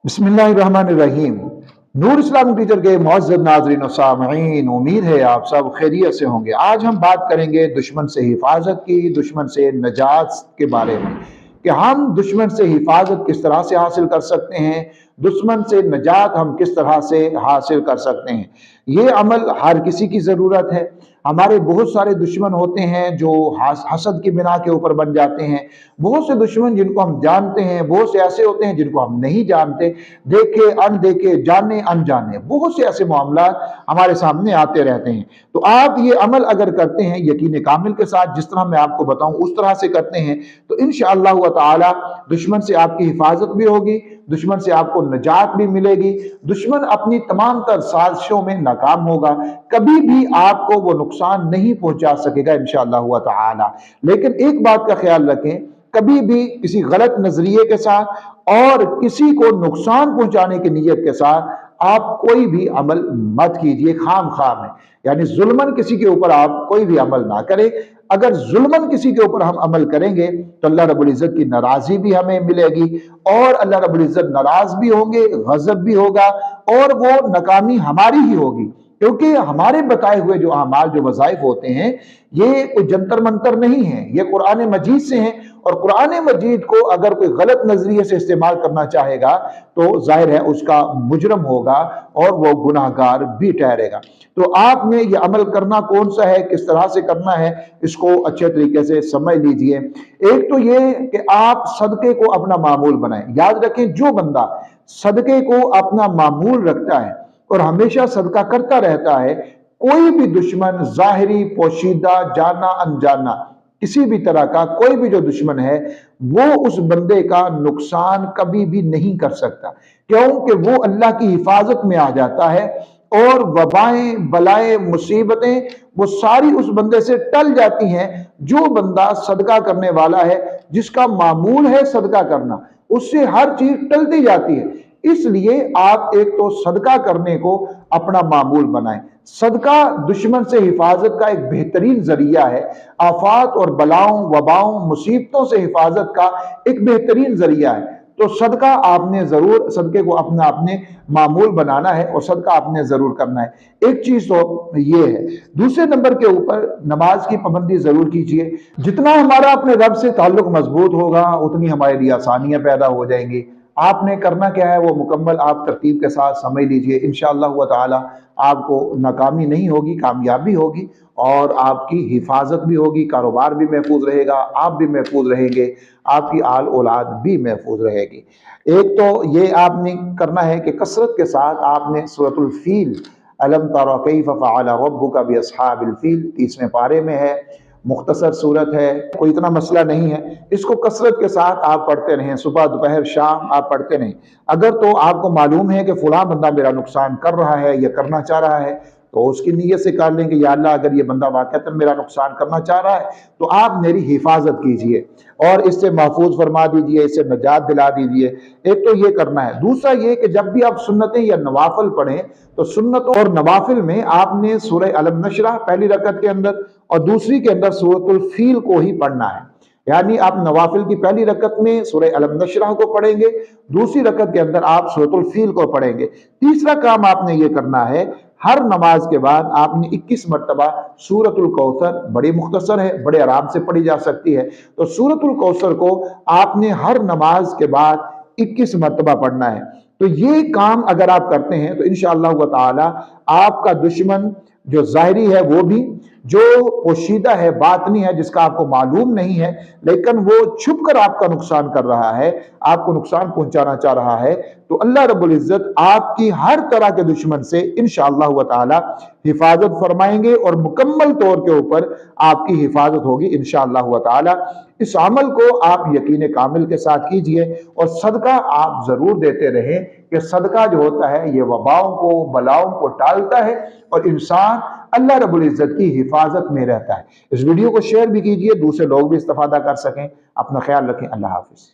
बिस्मिल्लाहिर्रहमानिर्रहीम। नूर Islamic teacher के मुअज़्ज़ज़ नाज़रीन और सामईन, उम्मीद है आप सब खैरियत से होंगे। आज हम बात करेंगे दुश्मन से हिफाजत की, दुश्मन से नजात के बारे में कि हम दुश्मन से हिफाजत किस तरह से हासिल कर सकते हैं, दुश्मन से नजात हम किस तरह से हासिल कर सकते हैं। ये अमल हर किसी की ज़रूरत है। हमारे बहुत सारे दुश्मन होते हैं जो हसद की बिना के ऊपर बन जाते हैं। बहुत से दुश्मन जिनको हम जानते हैं, बहुत से ऐसे होते हैं जिनको हम नहीं जानते। देखे अनदेखे, जाने अनजाने, बहुत से ऐसे मामला हमारे सामने आते रहते हैं। तो आप ये अमल अगर करते हैं यकीन कामिल के साथ, जिस तरह मैं आपको बताऊं उस तरह से करते हैं, तो इंशाअल्लाह ताला दुश्मन से आपकी हिफाजत भी होगी, दुश्मन से आपको नजात भी मिलेगी, दुश्मन अपनी तमाम तर साजिशों में नाकाम होगा, कभी भी आपको वो नुकसान नहीं पहुंचा सकेगा इंशाअल्लाह ताला। लेकिन एक बात का ख्याल रखें, कभी भी किसी गलत नजरिए के साथ और किसी को नुकसान पहुंचाने की नीयत के साथ आप कोई भी अमल मत कीजिए खाम खाम है। यानी जुल्मन किसी के ऊपर आप कोई भी अमल ना करें। अगर जुल्मन किसी के ऊपर हम अमल करेंगे तो अल्लाह रब्बुल इज्जत की नाराजगी भी हमें मिलेगी और अल्लाह रब्बुल इज्जत नाराज भी होंगे, गजब भी होगा और वो नाकामी हमारी ही होगी। क्योंकि हमारे बताए हुए जो अमाल, जो वज़ाइफ होते हैं, ये कोई जंतर मंतर नहीं है, ये कुरान मजीद से हैं। और कुरान मजीद को अगर कोई गलत नजरिए से इस्तेमाल करना चाहेगा तो जाहिर है उसका मुजरम होगा और वो गुनाहगार भी ठहरेगा। तो आपने ये अमल करना कौन सा है, किस तरह से करना है, इसको अच्छे तरीके से समझ लीजिए। एक तो ये कि आप सदके को अपना मामूल बनाएं। याद रखें, जो बंदा सदके को अपना मामूल रखता है और हमेशा सदका करता रहता है, कोई भी दुश्मन जाहिरी पोशीदा जाना अनजाना किसी भी तरह का कोई भी जो दुश्मन है वो उस बंदे का नुकसान कभी भी नहीं कर सकता। क्योंकि वो अल्लाह की हिफाजत में आ जाता है और वबाएं बलाएं मुसीबतें वो सारी उस बंदे से टल जाती हैं। जो बंदा सदका करने वाला है, जिसका मामूल है सदका करना, उससे हर चीज टलती जाती है। इसलिए आप एक तो सदका करने को अपना मामूल बनाएं। सदका दुश्मन से हिफाजत का एक बेहतरीन जरिया है। आफात और बलाओं वबाओं मुसीबतों से हिफाजत का एक बेहतरीन जरिया है। तो सदका आपने जरूर, सदके को अपने मामूल बनाना है और सदका आपने जरूर करना है। एक चीज तो ये है। दूसरे नंबर के ऊपर नमाज की पाबंदी जरूर कीजिए। जितना हमारा अपने रब से ताल्लुक मजबूत होगा उतनी हमारे लिए आसानियां पैदा हो जाएंगी। आपने करना क्या है वो मुकम्मल आप तरतीब के साथ समझ लीजिए। इंशाअल्लाह ताला आपको नाकामी नहीं होगी, कामयाबी होगी और आपकी हिफाजत भी होगी, कारोबार भी महफूज रहेगा, आप भी महफूज रहेंगे, आपकी आल औलाद भी महफूज रहेगी। एक तो ये आपने करना है कि कसरत के साथ आपने सूरतुल फील, अलम तरा कैफ फ़अल रब्बुका बिअस्हाबिल फील, 30वें पारे में है, मुख्तसर सूरत है, कोई इतना मसला नहीं है। इसको कसरत के साथ आप पढ़ते रहें, सुबह दोपहर शाम आप पढ़ते रहें। अगर तो आपको मालूम है कि फलां बंदा मेरा नुकसान कर रहा है या करना चाह रहा है तो उसकी नीयत से कर लें कि या अल्लाह अगर ये बंदा वाकईतन मेरा नुकसान करना चाह रहा है तो आप मेरी हिफाजत कीजिए और इससे महफूज फरमा दीजिए, इससे नजात दिला दीजिए। एक तो ये करना है। दूसरा ये कि जब भी आप सुन्नतें या नवाफिल पढ़ें तो सुन्नत और नवाफिल में आपने सूरह अलम नशरह पहली रकत के अंदर और दूसरी के अंदर सूरतुल फील को ही पढ़ना है। यानी आप नवाफिल की पहली रकत में सूरह अलम नशरह को पढ़ेंगे, दूसरी रकत के अंदर आप सूरतुल फील को पढ़ेंगे। तीसरा काम आपने ये करना है, हर नमाज के बाद आपने 21 मरतबा सूरतुल कौसर, बड़ी मुख्तसर है, बड़े आराम से पढ़ी जा सकती है, तो सूरतुल कौसर को आपने हर नमाज के बाद 21 मरतबा पढ़ना है। तो ये काम अगर आप करते हैं तो इंशाअल्लाह ताला आपका दुश्मन जो जाहिरी है वो भी, जो पोशीदा है बातनी है जिसका आपको मालूम नहीं है लेकिन वो छुप कर आपका नुकसान कर रहा है, आपको नुकसान पहुंचाना चाह रहा है, तो अल्लाह रब्बुल इज्जत आपकी हर तरह के दुश्मन से इंशाअल्लाह ताला हिफाजत फरमाएंगे और मुकम्मल तौर के ऊपर आपकी हिफाजत होगी इंशाअल्लाह ताला। इस अमल को आप यकीन कामिल के साथ कीजिए और सदका आप जरूर देते रहें कि सदका जो होता है ये वबाओं को बलाओं को टालता है और इंसान अल्लाह रब्बुल इज्जत की हिफाजत में रहता है। इस वीडियो को शेयर भी कीजिए, दूसरे लोग भी इस्तेफादा कर सकें। अपना ख्याल रखें। अल्लाह हाफिज।